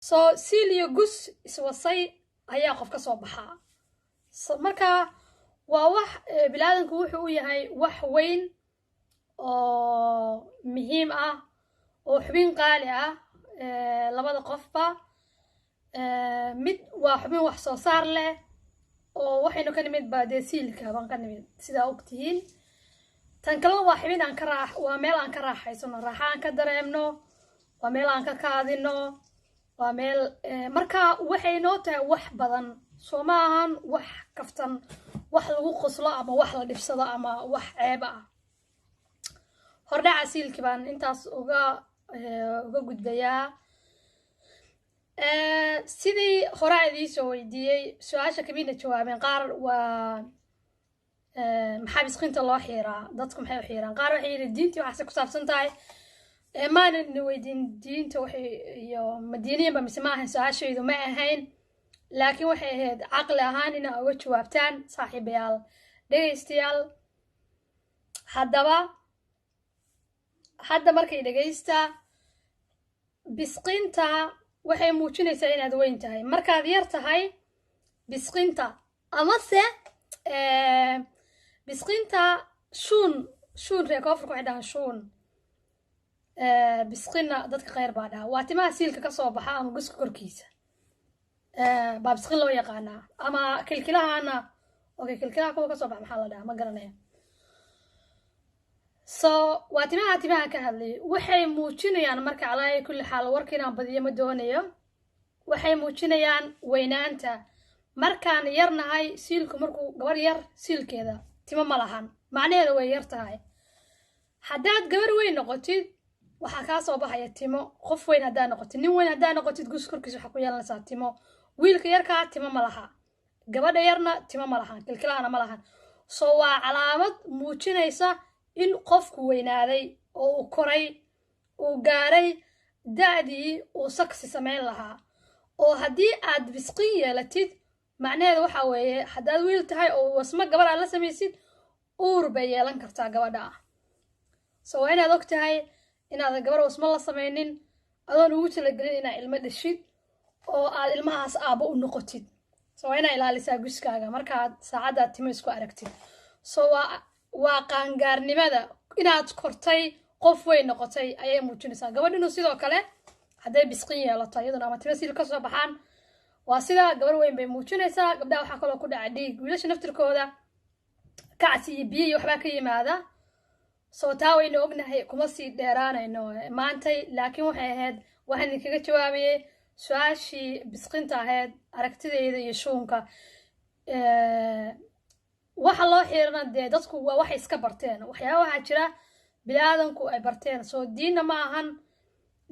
so siiliyo gus iswasay ayaa qof ka soo baxaa marka waa wax bilaadanku wuxuu u yahay wax weyn oo muhiim ah oo xubin qaali ah labada qofba mid waa xubin wax soo saar leh oo waxaynu ka nimid baadesiilka baan ka nimid sidaa ogtihiin tan kale waa xubin aan ka waa meel aan ka raaxaysano raaxa aan ka dareemno waa meel aan ka kaadino waa meel marka waxay noo tahay wax badan soo maahan wax kaftan wax lagu qoslo ama wax la dhibsado ama wax ceeb ah hordhaca siilkii baan intaas uga gudbayaa sidii hore idii soo weydiiyey su-aasha kamidna jawaabeen qaar waa maxaa bisqinta loo xiiraa dadku maxay u xiiraan qaar waxay yidhi diintii waxaase ku saabsan tahay maanan weydiin diinta waxay iyo madiiniyanba mise ma ahayn su-aashaydu ma ahayn laakiin waxay ahayd caqli ahaan inaa uga jawaabtaan saaxiibayaal dhegaystayaal hadda markay dhegaysta bisqinta waxay muujinaysaa inaad weyn tahay markaad yar tahay bisqinta amase bisqinta shuun ree koofurka waxay dhahaan shuun bisqina dadka khayr baa dhaha waa timaha siilka ka soo baxa ama guska korkiisa baa bisqin loo yaqaanaa ama kilkilahana okay kilkilaha kuwa ka soo baxa maxaa la dhahaa ma garanaya so waa timaha ka hadlay waxay muujinayaan marka calaa kulli xaal warkiinaan badiyo ma doonayo waxay muujinayaan weynaanta markaan yarnahay siilku markuu gabar yar siilkeeda timo ma lahan macnaheeda way yar tahay haddaad gabar weyn noqotid waxaa kaa soo baxaya timo qof weyn haddaa noqotid nin weyn haddaa noqotid gus korkiisa waxaa ku yeelanaysaa timo wiilka yarkaa timo ma laha gabadha yarna timo ma lahan kilkilahana ma lahan so waa calaamad muujinaysa in qofku weynaaday oo uu koray uu gaaray da'dii uu saksi samayn lahaa oo haddii aad bisqin yeelatid macnaheeda waxaa weeye haddaad wiil tahay oo wasmo gabar aad la samaysid uur bay yeelan kartaa gabadha ah so waa inaad og tahay inaad gabar wasmo la samaynin adoon ugu talagelin inaad ilmo dhashid oo aad ilmahaas aabbo u noqotid so waa inaad ilaalisaa guskaaga markaad saacaddaad timo isku aragtid so waa qaangaarnimada inaad kortay qof weyn noqotay ayay muujinaysaa gabadhinu sidoo kale hadday bisqin yeelato iyaduna ama timo siil ka soo baxaan waa sidaa gabar weyn bay muujinaysaa gabdhaha waxaa kaloo ku dhaca dhiig wiilasha naftirkooda kacsi iyo biyo iyo waxbaa ka yimaada soo taa waynu ognahay kuma sii dheeraanayno maantay laakiin waxay ahayd waxaan idinkaga jawaabayay su-aashii bisqinta ahayd aragtidayda iyo shuunka waxa loo xiirana dee dadku waa waxay iska barteen waxyaaba waxaa jira bini-aadanku ay barteen soo diinna ma ahan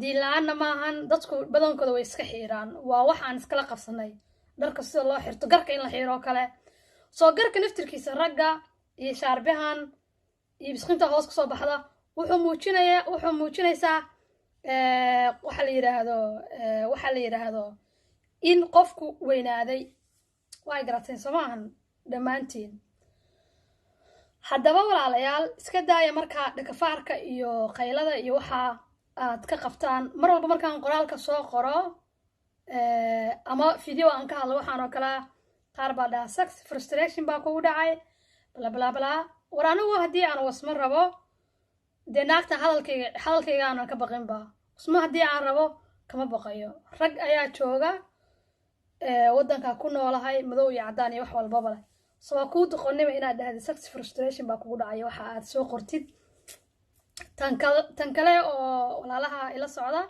diin la-aanna ma ahan dadku badankooda way iska xiiraan waa wax aan iskala qabsanay dharka sida loo xirto garka in la xiiro oo kale soo garka naftirkiisa ragga iyo shaarbahan iyo bisqinta hoos ka soo baxda wuxuu muujinaysaa waxa la yidhaahdo in qofku weynaaday way garateen soo maahan dhammaantiin haddaba walaalayaal iska daaya markaa dhakafaarka iyo qaylada iyo waxa aad ka qabtaan mar walba markaan qoraalka soo qoro ama video aan ka hadlo waxaan oo kale qaar baa dhaha sex frustration baa kugu dhacay bla war anigu haddii aan wasmo rabo dee naagta hadalkayga aanan ka baqinba wasmo haddii aan rabo kama baqayo rag ayaa jooga waddanka ku noolahay madow iyo caddaan iyo wax walbaba leh so waa kuu doqonnima inaad dhahda sex frustration baa kugu dhacaya waxa aad soo qortid tan kale oo walaalaha ila socda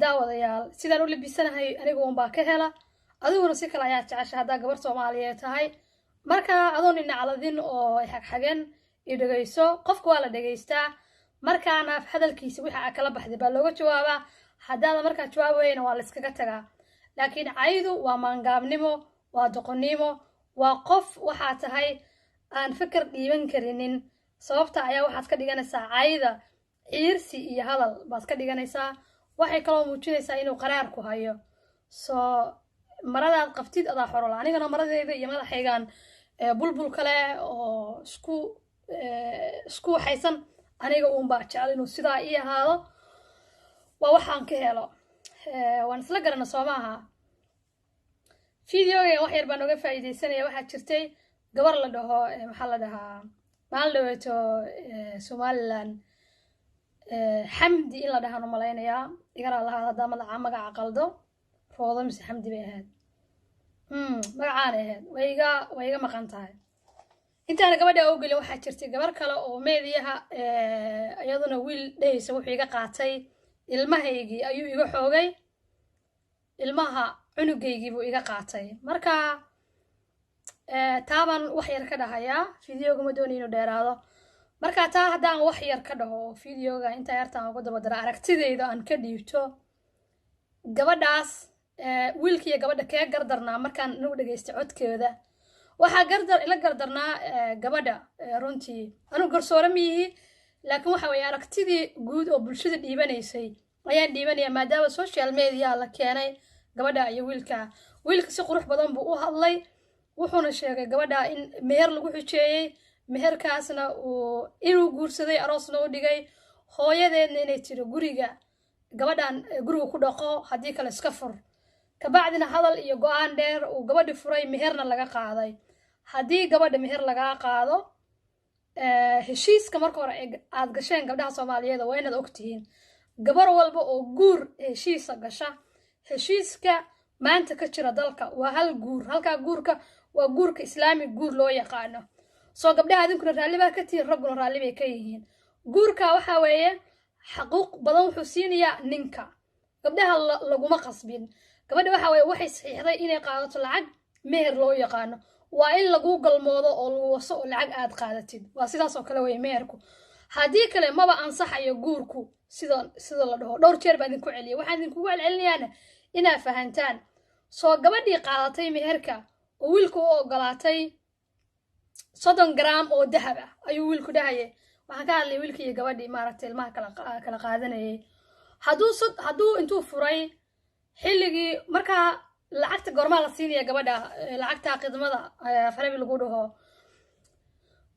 daawadayaal sidaan u labisanahay anigu unbaa ka hela adiguna si kale ayaa jecesha haddaa gabar soomaaliyeed tahay marka adoon inacladin oo xagxagen iyo dhegayso qofka waa la dhegaystaa markaana hadalkiisa wixii aa kala baxday baa looga jawaabaa haddaada markaa jawaab weyna waa la iskaga tagaa laakiin caydu waa maangaabnimo waa doqonnimo waa qof waxaa tahay aan fikir dhiiban karinin sababta ayaa waxaad ka dhiganaysaa cayda ciirsi iyo hadal baad ka dhiganaysaa waxay kaloo muujinaysaa inuu qaraar ku hayo soo maradaad qabtid adaa xorola anigana maradeyda iyo madaxaygan bulbul kale oo isku waxaysan aniga uunbaa jecel inuu sidaa ii ahaado waa waxaan ka helo waan isla garana soo maaha fideoga wax yar baan uga faa'iidaysanaya waxaa jirtay gabar la dhaho maxaa la dhahaa maalin dhaweeto somaliland xamdi in la dhahaan u malaynayaa igaraa lahaa haddaa magaca qaldo roodo mise xamdi bay ahayd magacaana ahayd way iga maqan tahay intaana gabadha u gelin waxaa jirtay gabar kale oo meediyaha iyaduna wiil dhehaysa wuxuu iga qaatay ilmahaygii ayuu iga xoogay ilmaha cunugaygii buu iga qaatay marka taaban wax yar ka dhahayaa fideoga ma doonay inuu dheeraado marka taa haddaan wax yar ka dhaho fideoga intaa yartaan ugu daba dara aragtidayda aan ka dhiibto gabadhaas wiilkiiyo gabadha kee gardarnaa markaan inagu dhageystay codkeeda waxaa ila gardarnaa gabadha runtii anu garsoore miyihi laakiin waxa weeye aragtidii guud oo bulshada dhiibanaysay ayaan dhiibanaya maadaama social media la keenay gabadha iyo wiilka si qurux badan buu u hadlay wuxuuna sheegay gabadha in meher lagu xujeeyey meherkaasna inuu guursaday aroosna u dhigay hooyadeedna inay tiri guriga gabadhan guriga ku dhaqo haddii kale iska fur kabacdina hadal iyo go-aan dheer uu gabadhi furay meherna laga qaaday haddii gabadha meher lagaa qaado heshiiska marka hore aad gasheen gabdhaha soomaaliyeed waa inaad ogtihiin gabar walba oo guur heshiisa gasha heshiiska maanta ka jira dalka waa hal guur halkaa guurka waa guurka islaami guur loo yaqaano soo gabdhaha adinkuna raalli baa ka tihiin ragguna raalli bay ka yihiin guurka waxa weeye xaquuq badan wuxuu siinayaa ninka gabdhaha laguma qasbin gabadha waxa weeye waxay saxiixday inay qaadato lacag meher loo yaqaano waa in lagu galmoodo oo lagu waso oo lacag aad qaadatid waa sidaas oo kale weeye meherku haddii kale maba ansaxayo guurku sida la dhaho dhowr jeer baan idinku celiyay waxaan idinkugu celcelinayaana inaa fahantaan soo gabadhii qaadatay meherka oo wiilku u ogolaatay 30 gram oo dahab ah ayuu wiilku dhahayay waxaan ka hadlay wiilkii iyo gabadhii maaragtay ilmaha kala qaadanayay hadduu intuu furay xilligii markaa lacagta goormaa la siinaya gabadha lacagta khidmada farabi lagu dhaho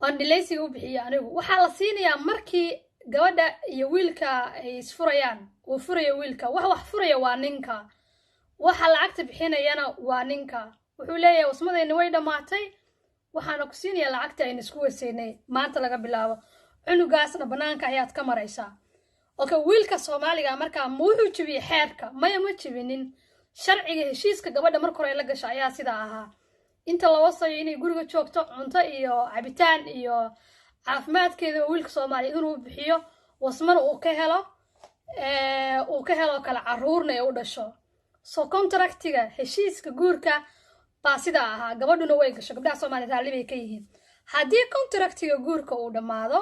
aan dhilaysiga u bixiya anigu waxaa la siinayaa markii gabadha iyo wiilka ay isfurayaan uu furayo wiilka wax furaya waa ninka waxa lacagta bixinayana waa ninka wuxuu leeyahay wasmadayna way dhammaatay waxaana ku siinayaa lacagta aynu isku weysaynay maanta laga bilaabo cunugaasna bannaanka ayaad ka maraysaa okay wiilka soomaaliga markaa ma wuxuu jebiyey xeerka maya ma jebinin sharciga heshiiska gabadha marka hore la gasha ayaa sidaa ahaa inta la wasayo inay guriga joogto cunto iyo cabitaan iyo caafimaadkeeda wiilka soomaaliya inuu bixiyo wasmana uu ka helo kala caruurna ee u dhasho soo contractiga heshiiska guurka baa sidaa ahaa gabadhuna way gasho gabdhaha soomaaliya raalli bay ka yihiin haddii contractiga guurka uu dhammaado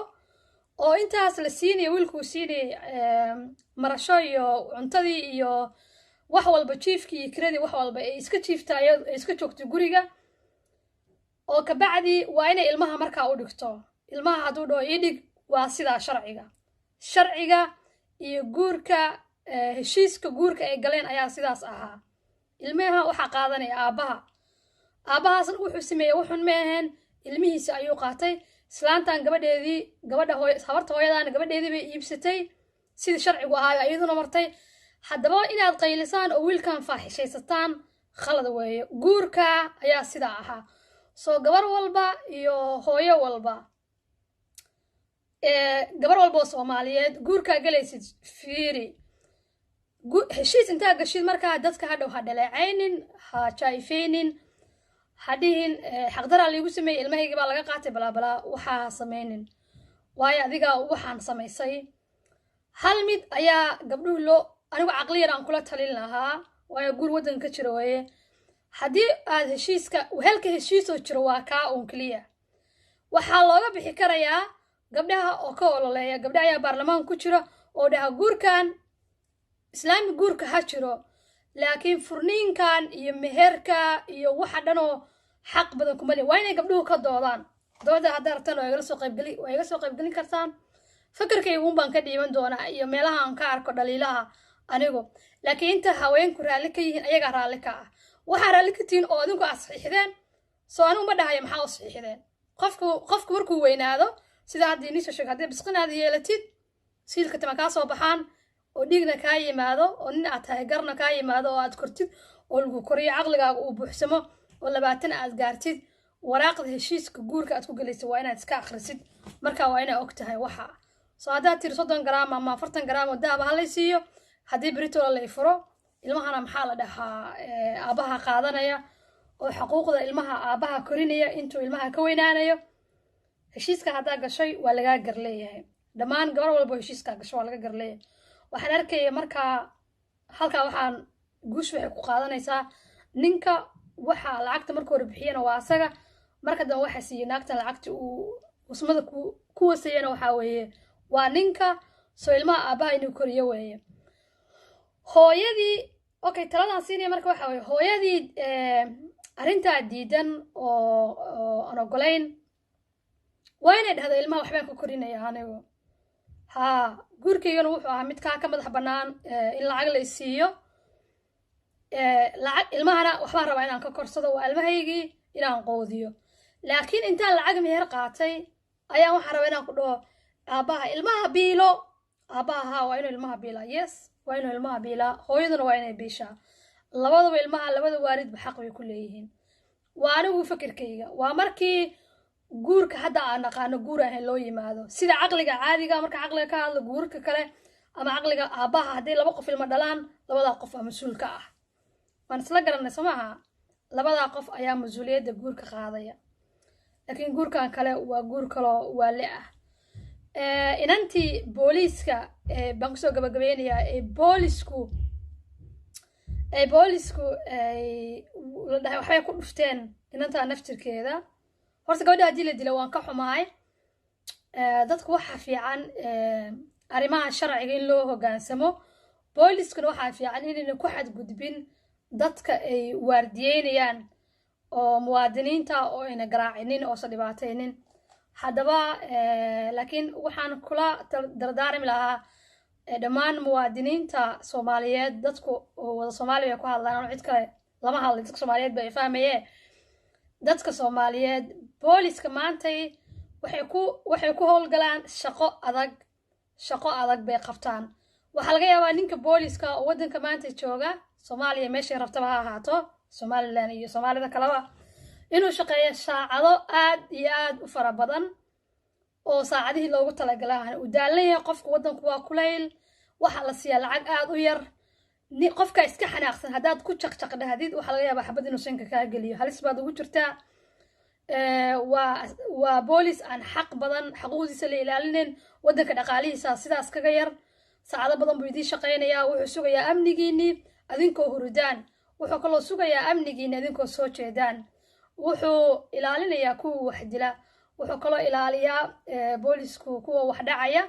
oo intaas la siinaya wiilku siinayay marasho iyo cuntadii iyo wax walba jiifkii iyo kiradii wax walba ay iska jiiftaay ay iska joogto guriga oo kabacdi waa inay ilmaha markaa u dhigto ilmaha hadduu dhaho ii dhig waa sidaa sharciga iyo guurka heshiiska guurka ay galeen ayaa sidaas ahaa ilmaha waxaa qaadanaya aabbahaasna wuxuu sameeyey wuxun ma ahayn ilmihiisa ayuu qaatay islaantan habarta hooyadaana gabadheedii bay iibsatay sidii sharcigu ahaayo iyaduna martay haddaba inaad qaylisaan oo wiilkan faaxishaysataan khalad weeye guurka ayaa sidaa ahaa soo gabar walba iyo hooyo walba gabar walba oo soomaaliyeed guurkaa galaysid fiiri heshiis intaa gashid markaa dadka hadhow ha dhaleecaynin ha jaayfaynin hadhihin xaqdaraa liigu sameeyey ilmahaygii baa laga qaatay balaabalaa waxaa samaynin waayo adiga waxaan samaysay hal mid ayaa gabdhuhu anigu caqliyar aan kula talin lahaa waayo guur waddanka ka jira weeye haddii aad helka heshiisoo jiro waa kaa uun keliya waxaa looga bixi karayaa gabdhaha oo ka ololeeya gabdha ayaa baarlamaan ku jira oo dhaha guurkan islaami guurka ha jiro laakiin furniinkan iyo meherka iyo waxa dhanoo xaq badan kuma leh waa inay gabdhuhu ka doodaan dooda haddaa rabtaan waa iga soo qaybgelin kartaan fakarkayguun baan ka dhiiban doonaa iyo meelaha aan ka arko dhaliilaha anigu laakiin inta haweenku raalli ka yihiin ayagaa raalli ka ah waxaa raalli ka tihiin oo adinku aad saxiixdeen soo anigu ma dhahaya maxaa u saxiixdeen qofku markuu weynaado sida haddii nisha sheeg haddii bisqinaada yeelatid siilka tima kaa soo baxaan oo dhiigna kaa yimaado oo nin aad tahay garna kaa yimaado oo aad kortid oo lagu koriyo caqligaaga uu buuxsamo oo 20 aad gaartid waraaqda heshiiska guurka aad ku galaysid waa inaad iska akhrisid markaa waa inaad og tahay waxa soo haddaad tiri 30 garaam ama 40 garaam oo dahab ha la siiyo haddii berito la furo ilmahana maxaa la dhahaa aabaha qaadanaya oo xuquuqda ilmaha aabaha korinaya intuu ilmaha ka weynaanayo heshiiska haddaa gashay waa lagaa garleeyahay dhammaan gabar walba heshiiska gasho waa laga garleeyahay waxaan arkaya markaa halkaa waxaan guush waxay ku qaadanaysaa ninka waxa lacagta markuu hore bixiyana waa asaga marka dambe waxa siiyay naagta lacagta uu usmada ku wasayana waxa weeye waa ninka soo ilmaha aabaha inuu koriyo weeye hooyadii okay taladan siinaya marka waxa weeye hooyadii arrintaa diidan oo aan ogolayn waa inay dhahdo ilmaha waxbaan ku korinaya anigu haa guurkaygana wuxuu ahaa mid kaa ka madax bannaan in lacag la isiiyo lacag ilmahana waxbaan rabaa inaan ka korsado waa ilmahaygii inaan qoodiyo laakiin intaan lacag meher qaatay ayaan waxaan rabaa inaan ku dhaho aabaha ilmaha biilo aabaha haa waa inuu ilmaha biilaa yes waa inuu ilmaha biilaa hooyaduna waa inay biishaa labadaba ilmaha labada waalidba xaq bay ku leeyihiin waa anigu fikirkayga waa markii guurka hadda aan naqaano guur ahayn loo yimaado sida caqliga caadiga marka caqliga ka hadlo guurka kale ama caqliga aabaha haddii laba qof ilma dhalaan labadaa qof aa mas-uul ka ah waan isla garanay soo maaha labadaa qof ayaa mas-uuliyadda guurka qaadaya laakiin guurkan kale waa guur kaloo waale ah inantii booliiska baan kusoo gabagabeynayaa boolisku la dhahay waxbay ku dhufteen inantaa naftirkeeda horta gabadha haddii la dila waan ka xumahay dadku waxa fiican arrimaha sharciga in loo hoggaansamo booliskuna waxaa fiican inayna ku xadgudbin dadka ay waardiyeynayaan oo muwaadiniinta oo ayna garaacinin oosa dhibaataynin haddaba laakiin waxaan kula dardaarmi lahaa dhammaan muwaadiniinta Soomaaliyeed dadku wada Soomaaliya ku hadlaan oo cid kale lama hadlo dadka Soomaaliyeed bay fahmayeen dadka Soomaaliyeed booliska maantay waxay ku howlgalaan shaqo adag bay qabtaan waxa laga yaabaa ninka booliska oo wadanka maanta jooga Soomaaliya meesha rabtaba ha ahaato Somaliland iyo Soomaalida kalaba inuu shaqeeyo saacado aad iyo aad u fara badan oo saacadihii loogu talagalay u daalanyahay qofka wadanku waa kulayl waxa la siiyaa lacag aad u yar ni qofka iska xanaaqsan hadaad ku jaqjaqdhahdid waxa laga yaabaa xabad inuu sanka ka galiyo halis baad ugu jirtaa waa boolis aan xaq badan xaquuqdiisa la ilaalinin wadanka dhaqaalihiisa sidaas kaga yar saacado badan buu idin shaqeynayaa wuxuu sugayaa amnigiinii adinkoo hurudaan wuxuu kaloo sugayaa amnigiinii adinkoo soo jeedaan wuxuu ilaalinayaa kuwa wax dila wuxuu kaloo ilaaliyaa boolisku kuwa wax dhacaya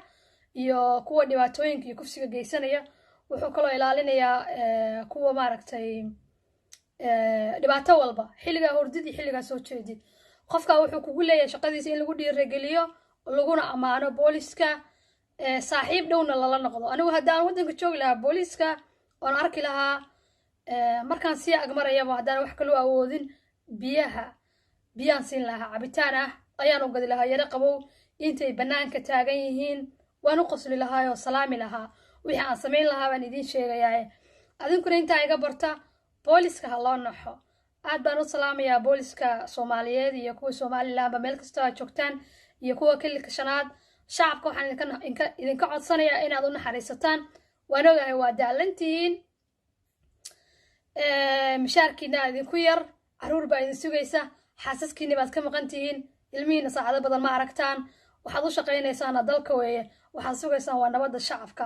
iyo kuwa dhibaatooyinka iyo kufsiga geysanaya wuxuu kaloo ilaalinayaa kuwa maaragtay dhibaato walba xilliga hurdid iyo xilliga soo jeedid qofka wuxuu kugu leeyahay shaqadiisa in lagu dhiirigeliyo laguna amaano booliska saaxiib dhowna lala noqdo anigu haddaan wadanka joogi lahaa booliska oon arki lahaa markaan sii agmarayaba haddaan wax kaloo awoodin biyaan siin lahaa cabitaan ah ayaan u gadi lahaa yara qabow intay bannaanka taagan yihiin waan u qosli lahaa oo salaami lahaa wixii aan samayn lahaa baan idiin sheegayaa adinkuna intaa iga barta booliska ha loo naxo aad baan u salaamayaa booliska Soomaaliyeed iyo kuwa Somaliland meel kasta oo joogtaan iyo kuwa kilka shanaad shacabka waxaan idinka codsanayaa inaad u naxariisataan waan ogahay waa daalantiin mishaarkiina idinku yar caruur baa idin sugaysa xaasaskiina baad ka maqan tihiin ilmihiina saacado badan ma aragtaan waxaad u shaqaynaysaan dalka weeye waxaad sugaysaan waa nabadda shacabka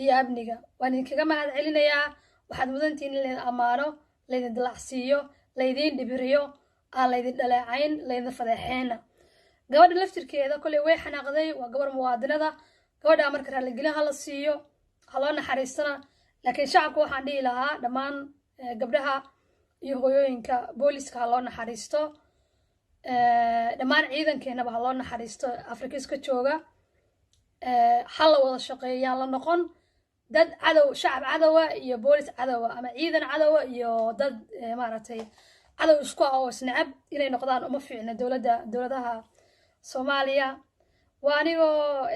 iyo amniga waan idinkaga mahad celinayaa waxaad mudantihiin in laydin ammaano laydin dalacsiiyo laydin dhibiriyo aan laydin dhaleecayn laydin fadeexeena gabadha laftirkeeda kolay way xanaaqday waa gabar muwaadinada gabadha marka raaligelin hala siiyo haloo naxariistana laakiin shacabka waxaan dhihi lahaa dhammaan gabdhaha iyo hooyooyinka booliska haloo naxariisto dhammaan ciidankeenaba haloo naxariisto afrikiiska jooga hala wada shaqeeyaan la noqon dad cadow shacab cadowa iyo boolis cadowa ama ciidan cadowa iyo dad maaragtay cadow isku ah oo isnacab inay noqdaan uma fiicna dowladaha Soomaaliya waa anigoo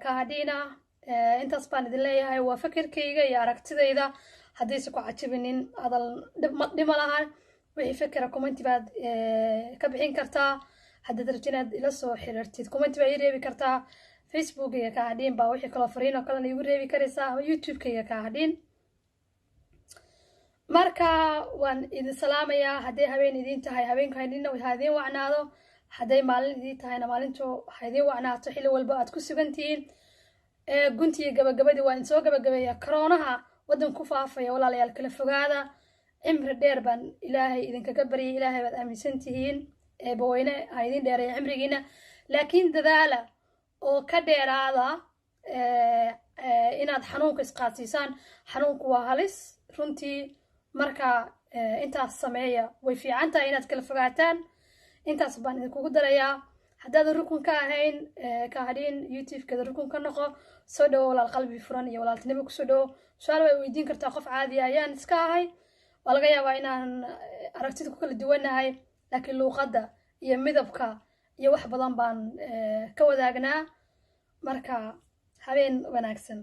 ka hadhiina intaas baan idin leeyahay waa fikirkayga iyo aragtidayda haddayse ku cajabinin adal dhima lahan wixii fikira commenti baad ka bixin kartaa haddaad rabtid inaad ila soo xiriirtid commenti baa ii reebi kartaa facebookkayga ka hadhiin baa wixii kaloo fariin oo kalena iigu reebi karaysaa youtubekayga ka hadhiin marka waan idin salaamayaa hadday habeen idiin tahay habeenku haydhinna ha idiin wacnaado hadday maalin idiin tahayna maalintu ha idiin wacnaato xilli walba aad ku sugan tihiin guntiga gabagabadii waan soo gabagabeeyaa koroonaha waddan ku faafaya walaalayaal kala fogaada cimri dheer baan ilaahay idinkaga baryay ilaahay baad aaminsan tihiin eebaweyne ha idin dheereeya cimrigiina laakiin dadaala oo ka dheeraada inaad xanuunka isqaadsiisaan xanuunku waa halis runtii marka intaas sameeya way fiican tahay inaad kala fogaataan intaas baan idinkugu darayaa haddaadan rukun ka ahayn ka hadhiin youtube-kada rukun ka noqo soo dhawo walaal qalbi furan iyo walaaltinimo kusoo dhawo su-aal way weydiin kartaa qof caadiya ayaan iska ahay waa laga yaabaa inaan aragtida ku kala duwanahay laakiin luuqadda iyo midabka iyo wax badan baan ka wadaagnaa marka habeen wanaagsan